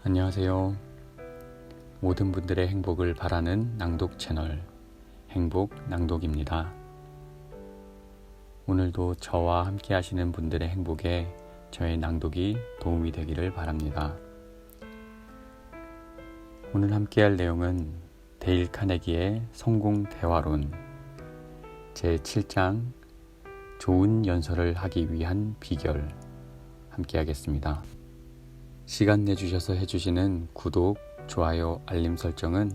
안녕하세요. 모든 분들의 행복을 바라는 낭독 채널 행복 낭독입니다. 오늘도 저와 함께 하시는 분들의 행복에 저의 낭독이 도움이 되기를 바랍니다. 오늘 함께 할 내용은 데일 카네기의 성공 대화론 제7장 좋은 연설을 하기 위한 비결 함께 하겠습니다. 시간 내주셔서 해주시는 구독, 좋아요, 알림 설정은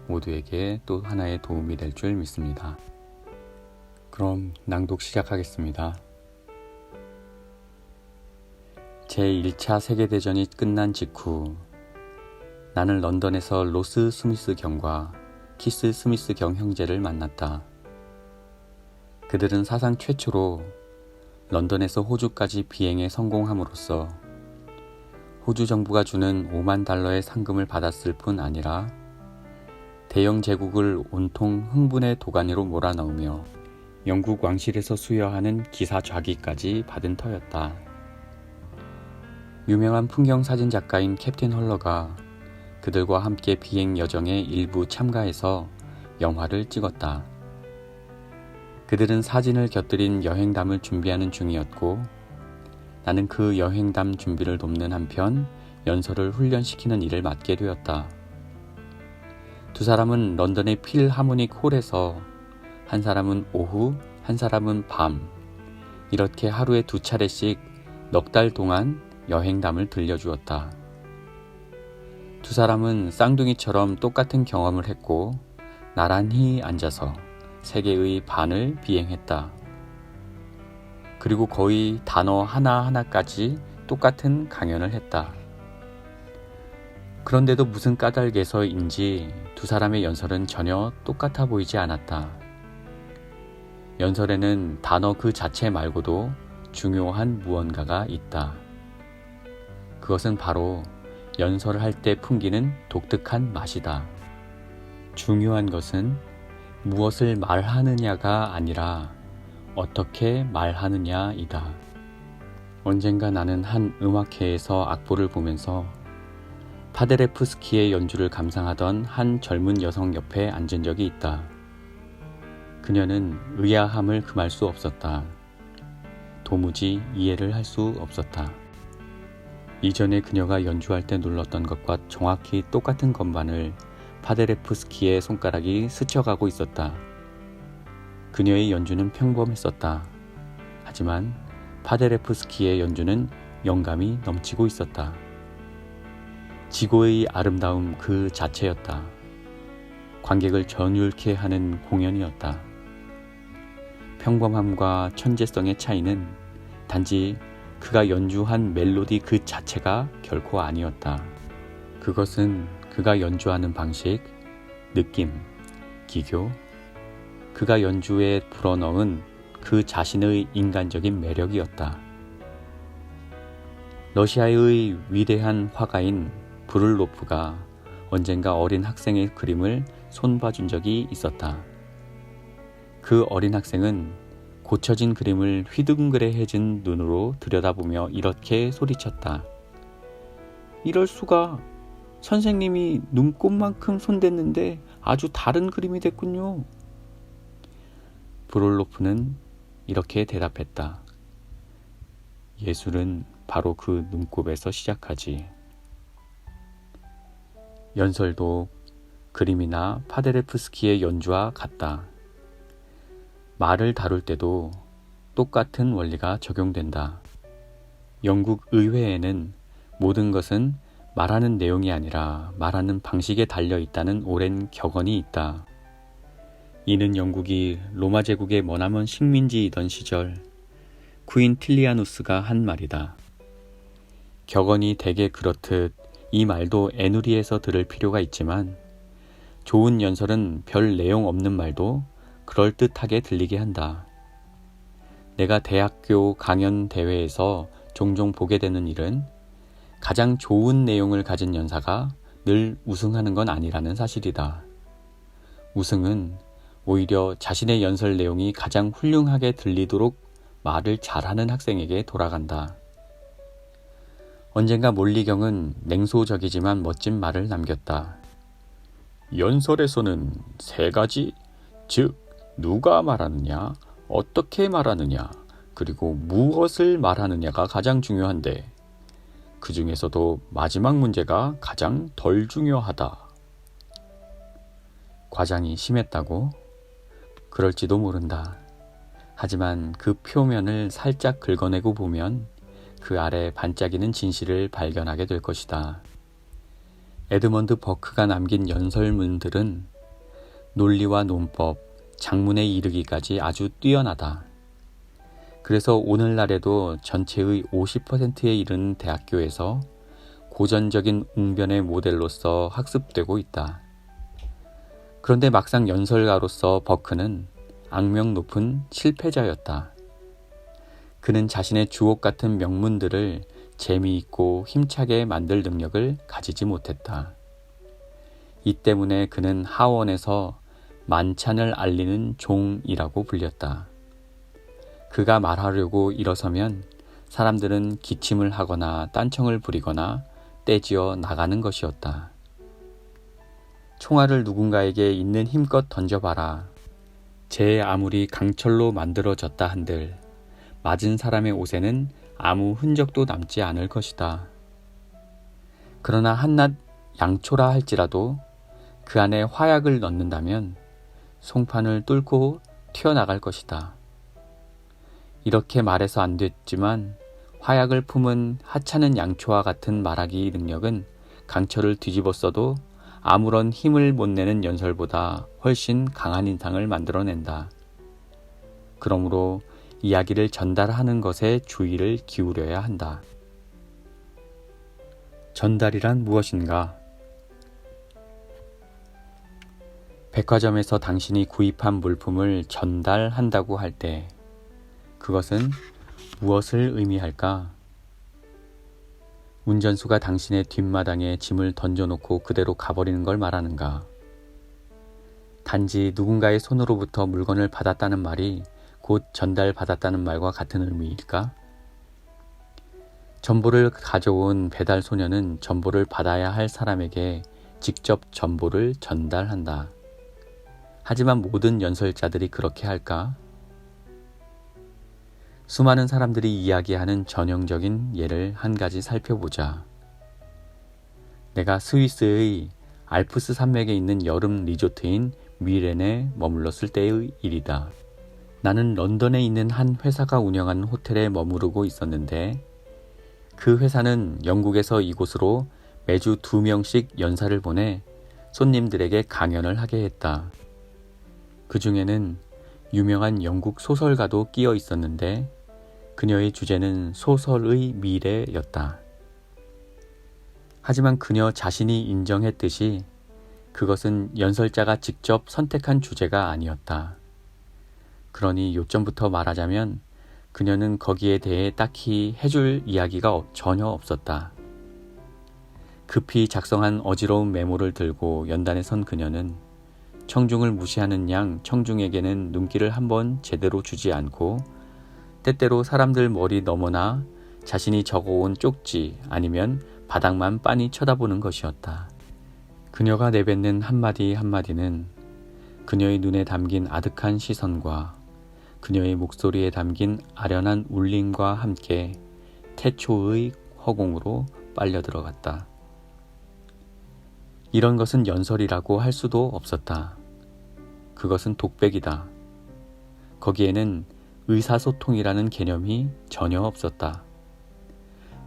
모두에게 또 하나의 도움이 될 줄 믿습니다. 그럼 낭독 시작하겠습니다. 제1차 세계대전이 끝난 직후 나는 런던에서 로스 스미스 경과 키스 스미스 경 형제를 만났다. 그들은 사상 최초로 런던에서 호주까지 비행에 성공함으로써 호주 정부가 주는 $50,000의 상금을 받았을 뿐 아니라 대영 제국을 온통 흥분의 도가니로 몰아넣으며 영국 왕실에서 수여하는 기사 좌기까지 받은 터였다. 유명한 풍경 사진 작가인 캡틴 헐러가 그들과 함께 비행 여정에 일부 참가해서 영화를 찍었다. 그들은 사진을 곁들인 여행담을 준비하는 중이었고 나는 그 여행담 준비를 돕는 한편 연설을 훈련시키는 일을 맡게 되었다. 두 사람은 런던의 필하모닉 홀에서 한 사람은 오후, 한 사람은 밤 이렇게 하루에 2차례씩 넉 달 동안 여행담을 들려주었다. 두 사람은 쌍둥이처럼 똑같은 경험을 했고 나란히 앉아서 세계의 반을 비행했다. 그리고 거의 단어 하나하나까지 똑같은 강연을 했다. 그런데도 무슨 까닭에서인지 두 사람의 연설은 전혀 똑같아 보이지 않았다. 연설에는 단어 그 자체 말고도 중요한 무언가가 있다. 그것은 바로 연설을 할 때 풍기는 독특한 맛이다. 중요한 것은 무엇을 말하느냐가 아니라 어떻게 말하느냐이다. 언젠가 나는 한 음악회에서 악보를 보면서 파데레프스키의 연주를 감상하던 한 젊은 여성 옆에 앉은 적이 있다. 그녀는 의아함을 금할 수 없었다. 도무지 이해를 할 수 없었다. 이전에 그녀가 연주할 때 눌렀던 것과 정확히 똑같은 건반을 파데레프스키의 손가락이 스쳐가고 있었다. 그녀의 연주는 평범했었다. 하지만 파데레프스키의 연주는 영감이 넘치고 있었다. 지고의 아름다움 그 자체였다. 관객을 전율케 하는 공연이었다. 평범함과 천재성의 차이는 단지 그가 연주한 멜로디 그 자체가 결코 아니었다. 그것은 그가 연주하는 방식, 느낌, 기교, 그가 연주에 불어넣은 그 자신의 인간적인 매력이었다. 러시아의 위대한 화가인 브를로프가 언젠가 어린 학생의 그림을 손봐준 적이 있었다. 그 어린 학생은 고쳐진 그림을 휘둥그레해진 눈으로 들여다보며 이렇게 소리쳤다. 이럴 수가! 선생님이 눈곱만큼 손댔는데 아주 다른 그림이 됐군요. 브롤로프는 이렇게 대답했다. 예술은 바로 그 눈곱에서 시작하지. 연설도 그림이나 파데레프스키의 연주와 같다. 말을 다룰 때도 똑같은 원리가 적용된다. 영국 의회에는 모든 것은 말하는 내용이 아니라 말하는 방식에 달려있다는 오랜 격언이 있다. 이는 영국이 로마 제국의 머나먼 식민지이던 시절 쿠인틸리아누스가 한 말이다. 격언이 대개 그렇듯 이 말도 애누리에서 들을 필요가 있지만 좋은 연설은 별 내용 없는 말도 그럴듯하게 들리게 한다. 내가 대학교 강연 대회에서 종종 보게 되는 일은 가장 좋은 내용을 가진 연사가 늘 우승하는 건 아니라는 사실이다. 우승은 오히려 자신의 연설 내용이 가장 훌륭하게 들리도록 말을 잘하는 학생에게 돌아간다. 언젠가 몰리경은 냉소적이지만 멋진 말을 남겼다. 연설에서는 세 가지, 즉 누가 말하느냐, 어떻게 말하느냐, 그리고 무엇을 말하느냐가 가장 중요한데 그 중에서도 마지막 문제가 가장 덜 중요하다. 과장이 심했다고? 그럴지도 모른다. 하지만 그 표면을 살짝 긁어내고 보면 그 아래 반짝이는 진실을 발견하게 될 것이다. 에드먼드 버크가 남긴 연설문들은 논리와 논법, 작문에 이르기까지 아주 뛰어나다. 그래서 오늘날에도 전체의 50%에 이르는 대학교에서 고전적인 웅변의 모델로서 학습되고 있다. 그런데 막상 연설가로서 버크는 악명 높은 실패자였다. 그는 자신의 주옥 같은 명문들을 재미있고 힘차게 만들 능력을 가지지 못했다. 이 때문에 그는 하원에서 만찬을 알리는 종이라고 불렸다. 그가 말하려고 일어서면 사람들은 기침을 하거나 딴청을 부리거나 떼지어 나가는 것이었다. 총알을 누군가에게 있는 힘껏 던져봐라. 제 아무리 강철로 만들어졌다 한들 맞은 사람의 옷에는 아무 흔적도 남지 않을 것이다. 그러나 한낱 양초라 할지라도 그 안에 화약을 넣는다면 송판을 뚫고 튀어나갈 것이다. 이렇게 말해서 안 됐지만 화약을 품은 하찮은 양초와 같은 말하기 능력은 강철을 뒤집어 써도 아무런 힘을 못 내는 연설보다 훨씬 강한 인상을 만들어낸다. 그러므로 이야기를 전달하는 것에 주의를 기울여야 한다. 전달이란 무엇인가? 백화점에서 당신이 구입한 물품을 전달한다고 할 때 그것은 무엇을 의미할까? 운전수가 당신의 뒷마당에 짐을 던져놓고 그대로 가버리는 걸 말하는가? 단지 누군가의 손으로부터 물건을 받았다는 말이 곧 전달받았다는 말과 같은 의미일까? 전보를 가져온 배달 소녀는 전보를 받아야 할 사람에게 직접 전보를 전달한다. 하지만 모든 연설자들이 그렇게 할까? 수많은 사람들이 이야기하는 전형적인 예를 한 가지 살펴보자. 내가 스위스의 알프스 산맥에 있는 여름 리조트인 뮤렌에 머물렀을 때의 일이다. 나는 런던에 있는 한 회사가 운영하는 호텔에 머무르고 있었는데 그 회사는 영국에서 이곳으로 매주 2명씩 연사를 보내 손님들에게 강연을 하게 했다. 그 중에는 유명한 영국 소설가도 끼어 있었는데 그녀의 주제는 소설의 미래였다. 하지만 그녀 자신이 인정했듯이 그것은 연설자가 직접 선택한 주제가 아니었다. 그러니 요점부터 말하자면 그녀는 거기에 대해 딱히 해줄 이야기가 전혀 없었다. 급히 작성한 어지러운 메모를 들고 연단에 선 그녀는 청중을 무시하는 양 청중에게는 눈길을 한번 제대로 주지 않고 때때로 사람들 머리 너머나 자신이 적어온 쪽지 아니면 바닥만 빤히 쳐다보는 것이었다. 그녀가 내뱉는 한마디 한마디는 그녀의 눈에 담긴 아득한 시선과 그녀의 목소리에 담긴 아련한 울림과 함께 태초의 허공으로 빨려 들어갔다. 이런 것은 연설이라고 할 수도 없었다. 그것은 독백이다. 거기에는 의사소통이라는 개념이 전혀 없었다.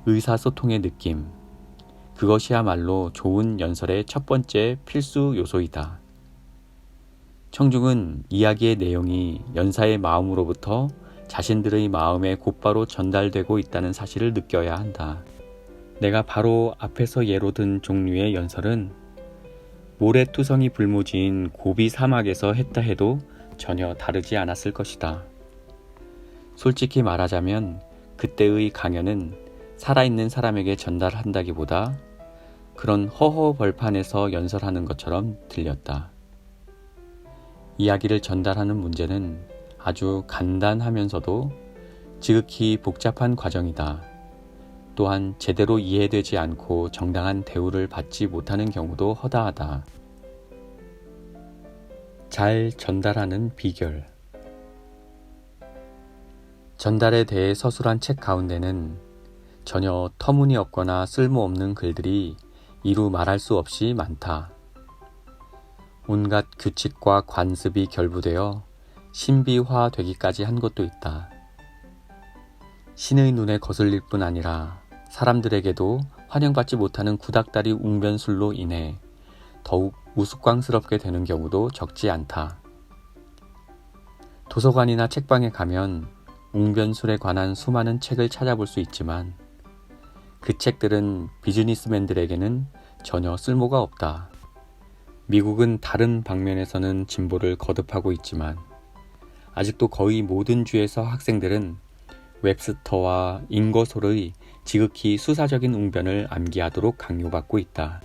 의사소통의 느낌, 그것이야말로 좋은 연설의 첫 번째 필수 요소이다. 청중은 이야기의 내용이 연사의 마음으로부터 자신들의 마음에 곧바로 전달되고 있다는 사실을 느껴야 한다. 내가 바로 앞에서 예로 든 종류의 연설은 모래투성이 불무지인 고비 사막에서 했다 해도 전혀 다르지 않았을 것이다. 솔직히 말하자면 그때의 강연은 살아있는 사람에게 전달한다기보다 그런 허허 벌판에서 연설하는 것처럼 들렸다. 이야기를 전달하는 문제는 아주 간단하면서도 지극히 복잡한 과정이다. 또한 제대로 이해되지 않고 정당한 대우를 받지 못하는 경우도 허다하다. 잘 전달하는 비결. 전달에 대해 서술한 책 가운데는 전혀 터무니없거나 쓸모없는 글들이 이루 말할 수 없이 많다. 온갖 규칙과 관습이 결부되어 신비화되기까지 한 것도 있다. 신의 눈에 거슬릴 뿐 아니라 사람들에게도 환영받지 못하는 구닥다리 웅변술로 인해 더욱 우스꽝스럽게 되는 경우도 적지 않다. 도서관이나 책방에 가면 웅변술에 관한 수많은 책을 찾아볼 수 있지만 그 책들은 비즈니스맨들에게는 전혀 쓸모가 없다. 미국은 다른 방면에서는 진보를 거듭하고 있지만 아직도 거의 모든 주에서 학생들은 웹스터와 인거솔의 지극히 수사적인 웅변을 암기하도록 강요받고 있다.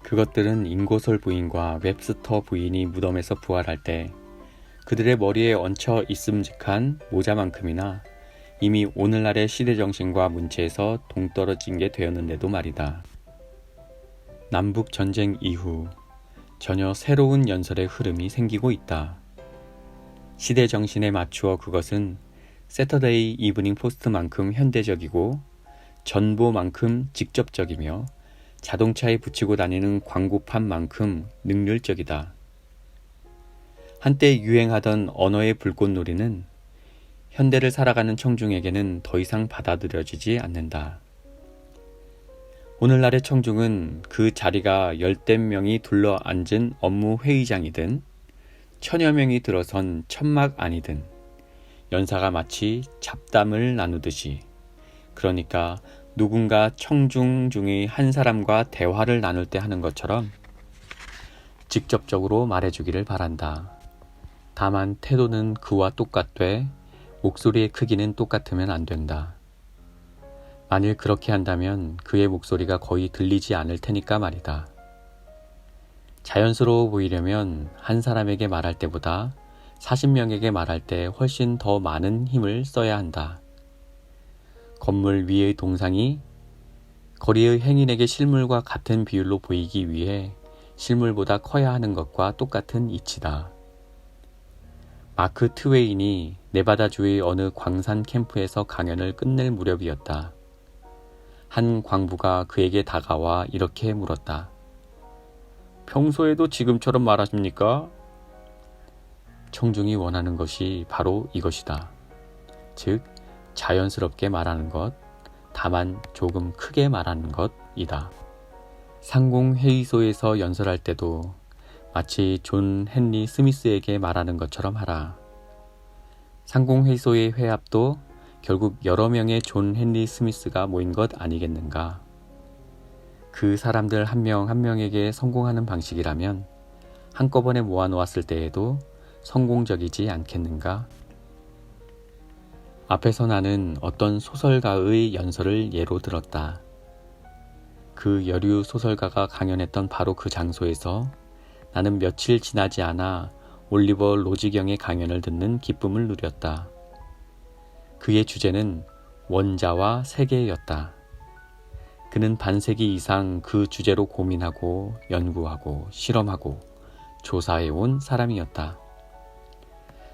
그것들은 인거솔 부인과 웹스터 부인이 무덤에서 부활할 때 그들의 머리에 얹혀 있음직한 모자만큼이나 이미 오늘날의 시대정신과 문체에서 동떨어진 게 되었는데도 말이다. 남북전쟁 이후 전혀 새로운 연설의 흐름이 생기고 있다. 시대정신에 맞추어 그것은 세터데이 이브닝 포스트만큼 현대적이고 전보만큼 직접적이며 자동차에 붙이고 다니는 광고판만큼 능률적이다. 한때 유행하던 언어의 불꽃놀이는 현대를 살아가는 청중에게는 더 이상 받아들여지지 않는다. 오늘날의 청중은 그 자리가 열댓 명이 둘러앉은 업무 회의장이든 천여 명이 들어선 천막 안이든 연사가 마치 잡담을 나누듯이, 그러니까 누군가 청중 중의 한 사람과 대화를 나눌 때 하는 것처럼 직접적으로 말해주기를 바란다. 다만 태도는 그와 똑같되 목소리의 크기는 똑같으면 안 된다. 만일 그렇게 한다면 그의 목소리가 거의 들리지 않을 테니까 말이다. 자연스러워 보이려면 한 사람에게 말할 때보다 40명에게 말할 때 훨씬 더 많은 힘을 써야 한다. 건물 위의 동상이 거리의 행인에게 실물과 같은 비율로 보이기 위해 실물보다 커야 하는 것과 똑같은 이치다. 마크 트웨인이 네바다주의 어느 광산 캠프에서 강연을 끝낼 무렵이었다. 한 광부가 그에게 다가와 이렇게 물었다. 평소에도 지금처럼 말하십니까? 청중이 원하는 것이 바로 이것이다. 즉, 자연스럽게 말하는 것, 다만 조금 크게 말하는 것이다. 상공회의소에서 연설할 때도 마치 존 헨리 스미스에게 말하는 것처럼 하라. 상공회의소의 회합도 결국 여러 명의 존 헨리 스미스가 모인 것 아니겠는가. 그 사람들 한 명 한 명에게 성공하는 방식이라면 한꺼번에 모아놓았을 때에도 성공적이지 않겠는가? 앞에서 나는 어떤 소설가의 연설을 예로 들었다. 그 여류 소설가가 강연했던 바로 그 장소에서 나는 며칠 지나지 않아 올리버 로지경의 강연을 듣는 기쁨을 누렸다. 그의 주제는 원자와 세계였다. 그는 반세기 이상 그 주제로 고민하고 연구하고 실험하고 조사해온 사람이었다.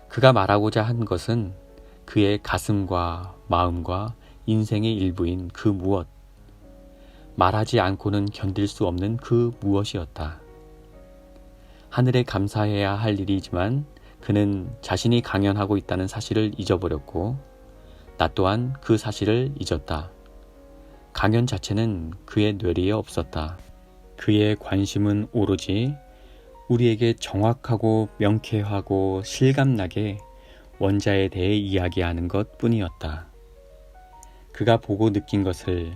그가 말하고자 한 것은 그의 가슴과 마음과 인생의 일부인 그 무엇, 말하지 않고는 견딜 수 없는 그 무엇이었다. 하늘에 감사해야 할 일이지만 그는 자신이 강연하고 있다는 사실을 잊어버렸고 나 또한 그 사실을 잊었다. 강연 자체는 그의 뇌리에 없었다. 그의 관심은 오로지 우리에게 정확하고 명쾌하고 실감나게 원자에 대해 이야기하는 것 뿐이었다. 그가 보고 느낀 것을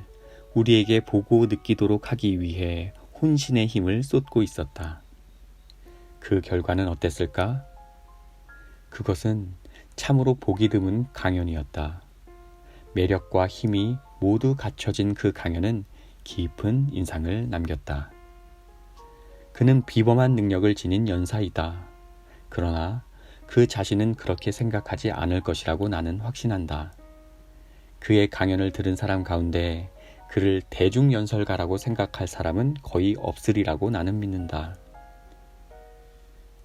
우리에게 보고 느끼도록 하기 위해 혼신의 힘을 쏟고 있었다. 그 결과는 어땠을까? 그것은 참으로 보기 드문 강연이었다. 매력과 힘이 모두 갖춰진 그 강연은 깊은 인상을 남겼다. 그는 비범한 능력을 지닌 연사이다. 그러나 그 자신은 그렇게 생각하지 않을 것이라고 나는 확신한다. 그의 강연을 들은 사람 가운데 그를 대중연설가라고 생각할 사람은 거의 없으리라고 나는 믿는다.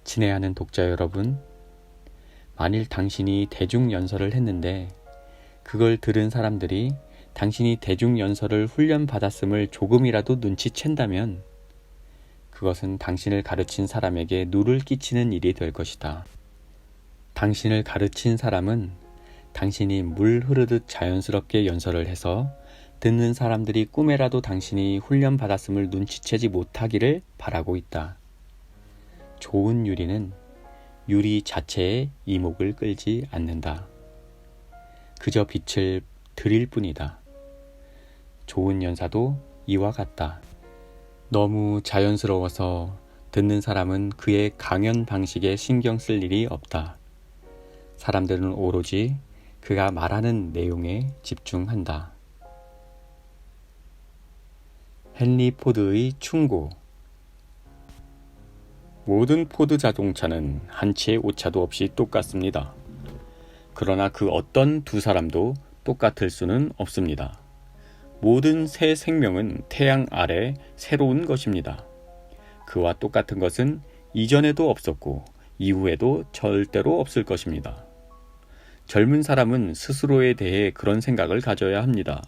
친애하는 독자 여러분, 만일 당신이 대중연설을 했는데 그걸 들은 사람들이 당신이 대중연설을 훈련받았음을 조금이라도 눈치챈다면 그것은 당신을 가르친 사람에게 누를 끼치는 일이 될 것이다. 당신을 가르친 사람은 당신이 물 흐르듯 자연스럽게 연설을 해서 듣는 사람들이 꿈에라도 당신이 훈련받았음을 눈치채지 못하기를 바라고 있다. 좋은 유리는 유리 자체에 이목을 끌지 않는다. 그저 빛을 드릴 뿐이다. 좋은 연사도 이와 같다. 너무 자연스러워서 듣는 사람은 그의 강연 방식에 신경 쓸 일이 없다. 사람들은 오로지 그가 말하는 내용에 집중한다. 헨리 포드의 충고. 모든 포드 자동차는 한 치의 오차도 없이 똑같습니다. 그러나 그 어떤 두 사람도 똑같을 수는 없습니다. 모든 새 생명은 태양 아래 새로운 것입니다. 그와 똑같은 것은 이전에도 없었고 이후에도 절대로 없을 것입니다. 젊은 사람은 스스로에 대해 그런 생각을 가져야 합니다.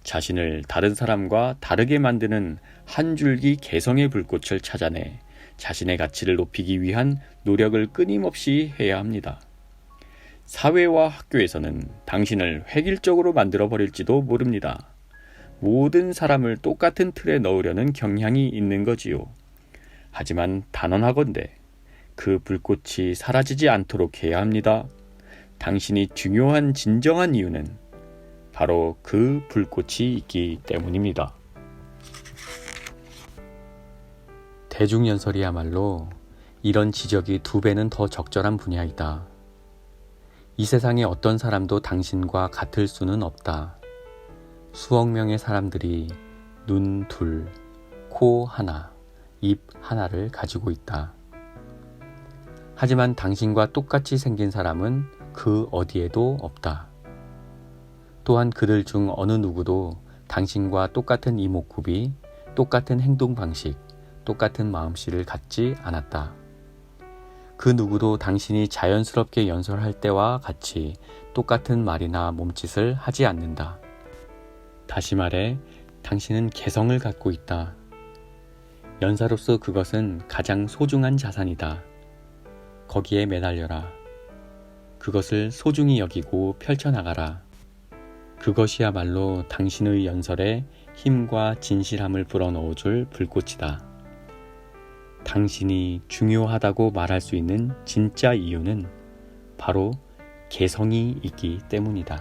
자신을 다른 사람과 다르게 만드는 한 줄기 개성의 불꽃을 찾아내 자신의 가치를 높이기 위한 노력을 끊임없이 해야 합니다. 사회와 학교에서는 당신을 획일적으로 만들어 버릴지도 모릅니다. 모든 사람을 똑같은 틀에 넣으려는 경향이 있는 거지요. 하지만 단언하건대 그 불꽃이 사라지지 않도록 해야 합니다. 당신이 중요한 진정한 이유는 바로 그 불꽃이 있기 때문입니다. 대중연설이야말로 이런 지적이 2배는 더 적절한 분야이다. 이 세상에 어떤 사람도 당신과 같을 수는 없다. 수억 명의 사람들이 눈 둘, 코 하나, 입 하나를 가지고 있다. 하지만 당신과 똑같이 생긴 사람은 그 어디에도 없다. 또한 그들 중 어느 누구도 당신과 똑같은 이목구비, 똑같은 행동 방식, 똑같은 마음씨를 갖지 않았다. 그 누구도 당신이 자연스럽게 연설할 때와 같이 똑같은 말이나 몸짓을 하지 않는다. 다시 말해, 당신은 개성을 갖고 있다. 연사로서 그것은 가장 소중한 자산이다. 거기에 매달려라. 그것을 소중히 여기고 펼쳐나가라. 그것이야말로 당신의 연설에 힘과 진실함을 불어넣어줄 불꽃이다. 당신이 중요하다고 말할 수 있는 진짜 이유는 바로 개성이 있기 때문이다.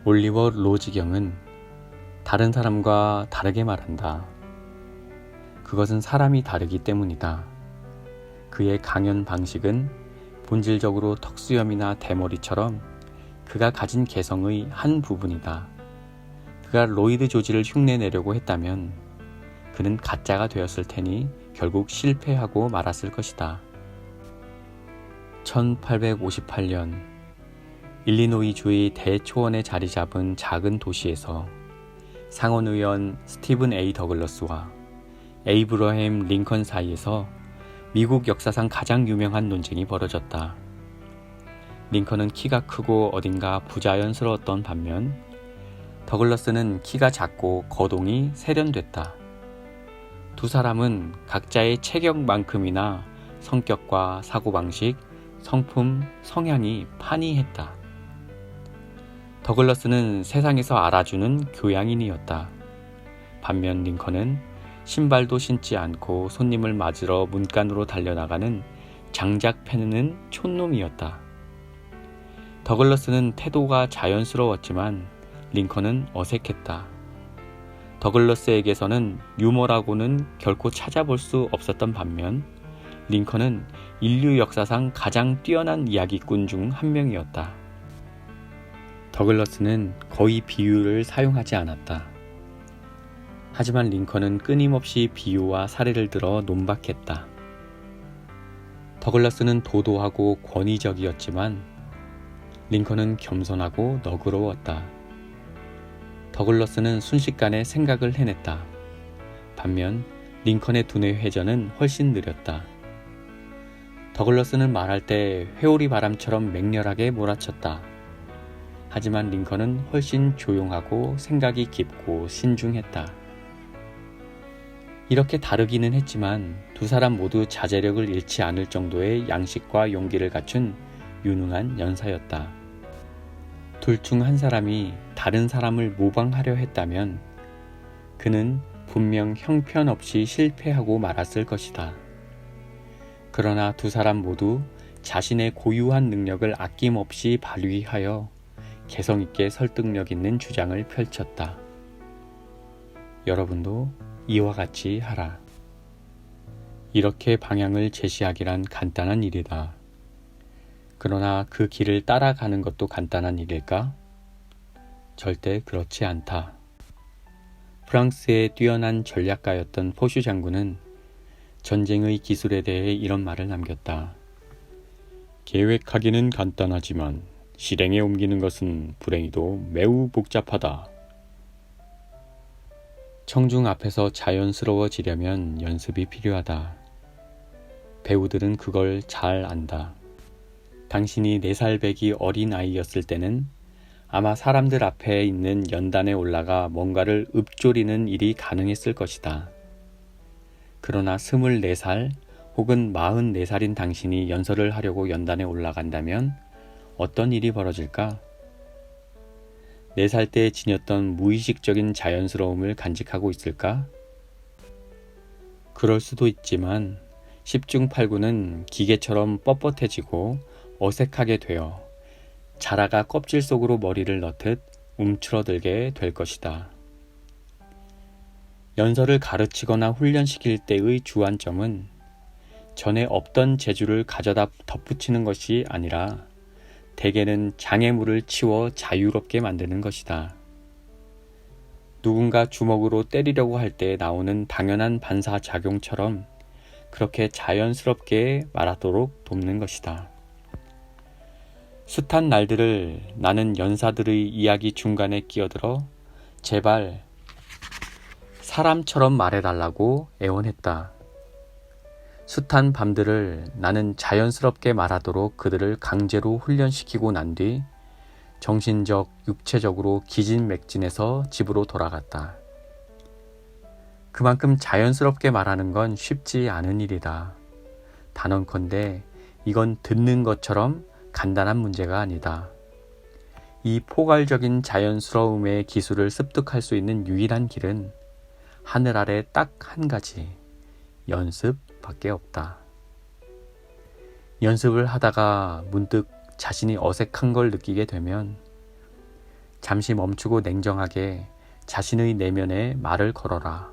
올리버 로즈경은 다른 사람과 다르게 말한다. 그것은 사람이 다르기 때문이다. 그의 강연 방식은 본질적으로 턱수염이나 대머리처럼 그가 가진 개성의 한 부분이다. 그가 로이드 조지를 흉내내려고 했다면 그는 가짜가 되었을 테니 결국 실패하고 말았을 것이다. 1858년 일리노이주의 대초원에 자리 잡은 작은 도시에서 상원의원 스티븐 A. 더글러스와 에이브러햄 링컨 사이에서 미국 역사상 가장 유명한 논쟁이 벌어졌다. 링컨은 키가 크고 어딘가 부자연스러웠던 반면 더글러스는 키가 작고 거동이 세련됐다. 두 사람은 각자의 체격만큼이나 성격과 사고방식, 성품, 성향이 판이했다. 더글러스는 세상에서 알아주는 교양인이었다. 반면 링컨은 신발도 신지 않고 손님을 맞으러 문간으로 달려나가는 장작 패는 촌놈이었다. 더글러스는 태도가 자연스러웠지만 링컨은 어색했다. 더글러스에게서는 유머라고는 결코 찾아볼 수 없었던 반면 링컨은 인류 역사상 가장 뛰어난 이야기꾼 중 한 명이었다. 더글러스는 거의 비유를 사용하지 않았다. 하지만 링컨은 끊임없이 비유와 사례를 들어 논박했다. 더글러스는 도도하고 권위적이었지만 링컨은 겸손하고 너그러웠다. 더글러스는 순식간에 생각을 해냈다. 반면 링컨의 두뇌 회전은 훨씬 느렸다. 더글러스는 말할 때 회오리 바람처럼 맹렬하게 몰아쳤다. 하지만 링컨은 훨씬 조용하고 생각이 깊고 신중했다. 이렇게 다르기는 했지만 두 사람 모두 자제력을 잃지 않을 정도의 양식과 용기를 갖춘 유능한 연사였다. 둘 중 한 사람이 다른 사람을 모방하려 했다면 그는 분명 형편없이 실패하고 말았을 것이다. 그러나 두 사람 모두 자신의 고유한 능력을 아낌없이 발휘하여 개성있게 설득력 있는 주장을 펼쳤다. 여러분도 이와 같이 하라. 이렇게 방향을 제시하기란 간단한 일이다. 그러나 그 길을 따라가는 것도 간단한 일일까? 절대 그렇지 않다. 프랑스의 뛰어난 전략가였던 포슈 장군은 전쟁의 기술에 대해 이런 말을 남겼다. 계획하기는 간단하지만 실행에 옮기는 것은 불행히도 매우 복잡하다. 청중 앞에서 자연스러워지려면 연습이 필요하다. 배우들은 그걸 잘 안다. 당신이 4살 배기 어린 아이였을 때는 아마 사람들 앞에 있는 연단에 올라가 뭔가를 읊조리는 일이 가능했을 것이다. 그러나 24살 혹은 44살인 당신이 연설을 하려고 연단에 올라간다면 어떤 일이 벌어질까? 4살 때 지녔던 무의식적인 자연스러움을 간직하고 있을까? 그럴 수도 있지만 10중 8구는 기계처럼 뻣뻣해지고 어색하게 되어 자라가 껍질 속으로 머리를 넣듯 움츠러들게 될 것이다. 연설을 가르치거나 훈련시킬 때의 주안점은 전에 없던 재주를 가져다 덧붙이는 것이 아니라 대개는 장애물을 치워 자유롭게 만드는 것이다. 누군가 주먹으로 때리려고 할 때 나오는 당연한 반사작용처럼 그렇게 자연스럽게 말하도록 돕는 것이다. 숱한 날들을 나는 연사들의 이야기 중간에 끼어들어 제발 사람처럼 말해달라고 애원했다. 숱한 밤들을 나는 자연스럽게 말하도록 그들을 강제로 훈련시키고 난 뒤 정신적, 육체적으로 기진맥진해서 집으로 돌아갔다. 그만큼 자연스럽게 말하는 건 쉽지 않은 일이다. 단언컨대 이건 듣는 것처럼 간단한 문제가 아니다. 이 포괄적인 자연스러움의 기술을 습득할 수 있는 유일한 길은 하늘 아래 딱 한 가지, 연습밖에 없다. 연습을 하다가 문득 자신이 어색한 걸 느끼게 되면 잠시 멈추고 냉정하게 자신의 내면에 말을 걸어라.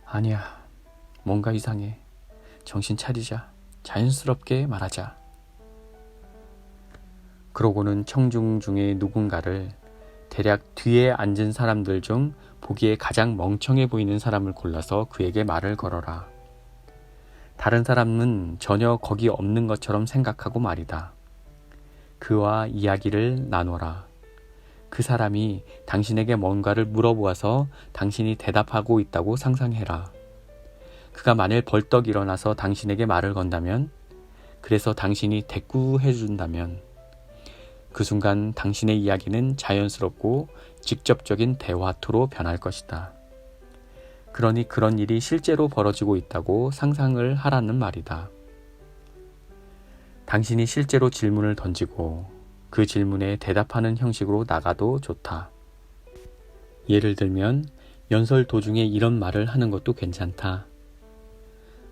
아니야, 뭔가 이상해. 정신 차리자. 자연스럽게 말하자. 그러고는 청중 중에 누군가를 대략 뒤에 앉은 사람들 중 보기에 가장 멍청해 보이는 사람을 골라서 그에게 말을 걸어라. 다른 사람은 전혀 거기 없는 것처럼 생각하고 말이다. 그와 이야기를 나눠라. 그 사람이 당신에게 뭔가를 물어보아서 당신이 대답하고 있다고 상상해라. 그가 만일 벌떡 일어나서 당신에게 말을 건다면, 그래서 당신이 대꾸해준다면 그 순간 당신의 이야기는 자연스럽고 직접적인 대화투로 변할 것이다. 그러니 그런 일이 실제로 벌어지고 있다고 상상을 하라는 말이다. 당신이 실제로 질문을 던지고 그 질문에 대답하는 형식으로 나가도 좋다. 예를 들면 연설 도중에 이런 말을 하는 것도 괜찮다.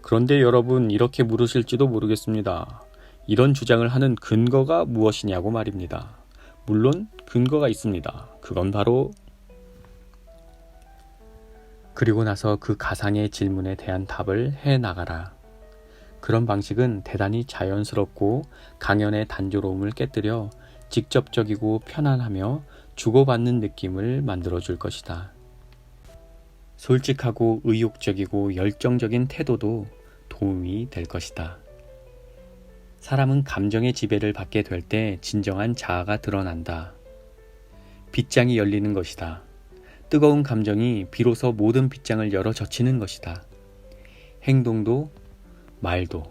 그런데 여러분 이렇게 물으실지도 모르겠습니다. 이런 주장을 하는 근거가 무엇이냐고 말입니다. 물론 근거가 있습니다. 그건 바로... 그리고 나서 그 가상의 질문에 대한 답을 해나가라. 그런 방식은 대단히 자연스럽고 강연의 단조로움을 깨뜨려 직접적이고 편안하며 주고받는 느낌을 만들어줄 것이다. 솔직하고 의욕적이고 열정적인 태도도 도움이 될 것이다. 사람은 감정의 지배를 받게 될 때 진정한 자아가 드러난다. 빗장이 열리는 것이다. 뜨거운 감정이 비로소 모든 빗장을 열어 젖히는 것이다. 행동도 말도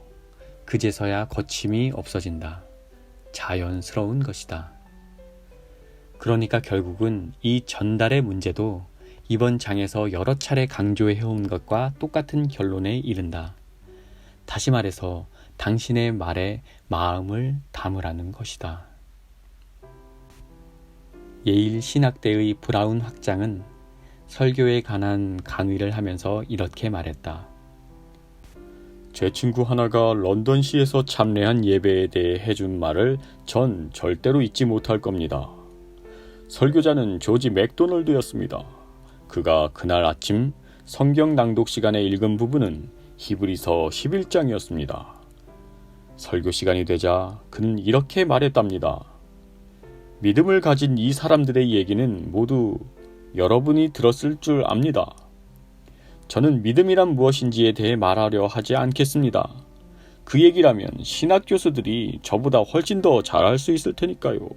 그제서야 거침이 없어진다. 자연스러운 것이다. 그러니까 결국은 이 전달의 문제도 이번 장에서 여러 차례 강조해온 것과 똑같은 결론에 이른다. 다시 말해서 당신의 말에 마음을 담으라는 것이다. 예일 신학대의 브라운 학장은 설교에 관한 강의를 하면서 이렇게 말했다. 제 친구 하나가 런던시에서 참례한 예배에 대해 해준 말을 전 절대로 잊지 못할 겁니다. 설교자는 조지 맥도널드였습니다. 그가 그날 아침 성경 낭독 시간에 읽은 부분은 히브리서 11장이었습니다. 설교 시간이 되자 그는 이렇게 말했답니다. 믿음을 가진 이 사람들의 얘기는 모두 여러분이 들었을 줄 압니다. 저는 믿음이란 무엇인지에 대해 말하려 하지 않겠습니다. 그 얘기라면 신학 교수들이 저보다 훨씬 더 잘할 수 있을 테니까요.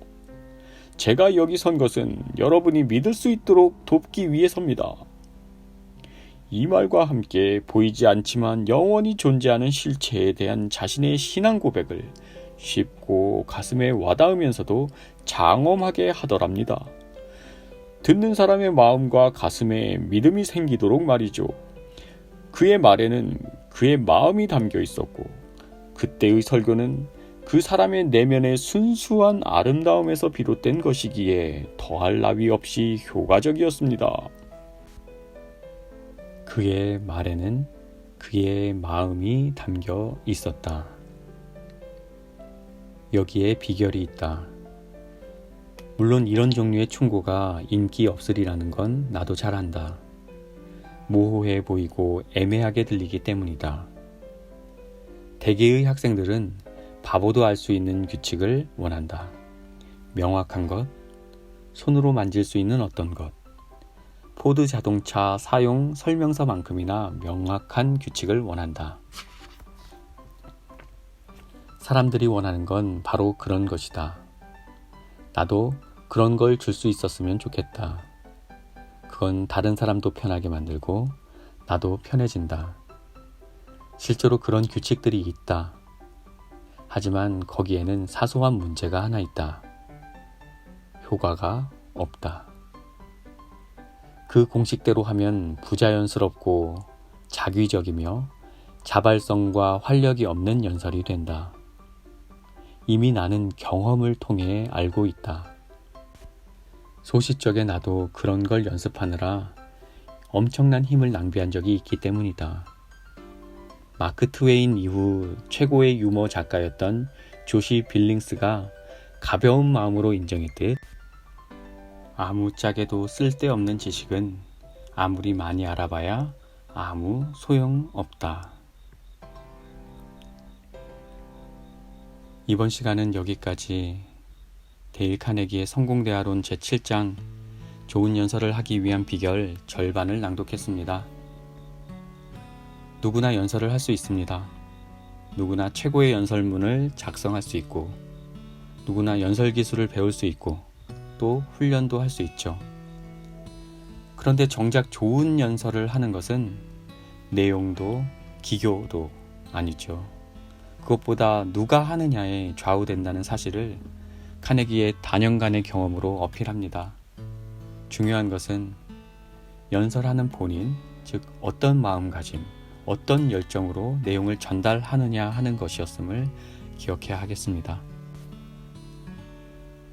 제가 여기 선 것은 여러분이 믿을 수 있도록 돕기 위해서입니다. 이 말과 함께 보이지 않지만 영원히 존재하는 실체에 대한 자신의 신앙 고백을 쉽고 가슴에 와닿으면서도 장엄하게 하더랍니다. 듣는 사람의 마음과 가슴에 믿음이 생기도록 말이죠. 그의 말에는 그의 마음이 담겨 있었고 그때의 설교는 그 사람의 내면의 순수한 아름다움에서 비롯된 것이기에 더할 나위 없이 효과적이었습니다. 그의 말에는 그의 마음이 담겨 있었다. 여기에 비결이 있다. 물론 이런 종류의 충고가 인기 없으리라는 건 나도 잘 안다. 모호해 보이고 애매하게 들리기 때문이다. 대개의 학생들은 바보도 알 수 있는 규칙을 원한다. 명확한 것, 손으로 만질 수 있는 어떤 것, 포드 자동차 사용 설명서만큼이나 명확한 규칙을 원한다. 사람들이 원하는 건 바로 그런 것이다. 나도 그런 걸 줄 수 있었으면 좋겠다. 그건 다른 사람도 편하게 만들고 나도 편해진다. 실제로 그런 규칙들이 있다. 하지만 거기에는 사소한 문제가 하나 있다. 효과가 없다. 그 공식대로 하면 부자연스럽고 자귀적이며 자발성과 활력이 없는 연설이 된다. 이미 나는 경험을 통해 알고 있다. 소시적의 나도 그런 걸 연습하느라 엄청난 힘을 낭비한 적이 있기 때문이다. 마크 트웨인 이후 최고의 유머 작가였던 조시 빌링스가 가벼운 마음으로 인정했듯 아무짝에도 쓸데없는 지식은 아무리 많이 알아봐야 아무 소용없다. 이번 시간은 여기까지. 데일 카네기의 성공대화론 제7장 좋은 연설을 하기 위한 비결 절반을 낭독했습니다. 누구나 연설을 할 수 있습니다. 누구나 최고의 연설문을 작성할 수 있고 누구나 연설 기술을 배울 수 있고 또 훈련도 할 수 있죠. 그런데 정작 좋은 연설을 하는 것은 내용도 기교도 아니죠. 그것보다 누가 하느냐에 좌우된다는 사실을 카네기의 다년간의 경험으로 어필합니다. 중요한 것은 연설하는 본인, 즉 어떤 마음가짐, 어떤 열정으로 내용을 전달하느냐 하는 것이었음을 기억해야 하겠습니다.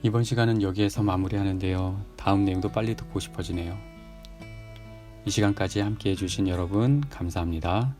이번 시간은 여기에서 마무리하는데요. 다음 내용도 빨리 듣고 싶어지네요. 이 시간까지 함께 해주신 여러분 감사합니다.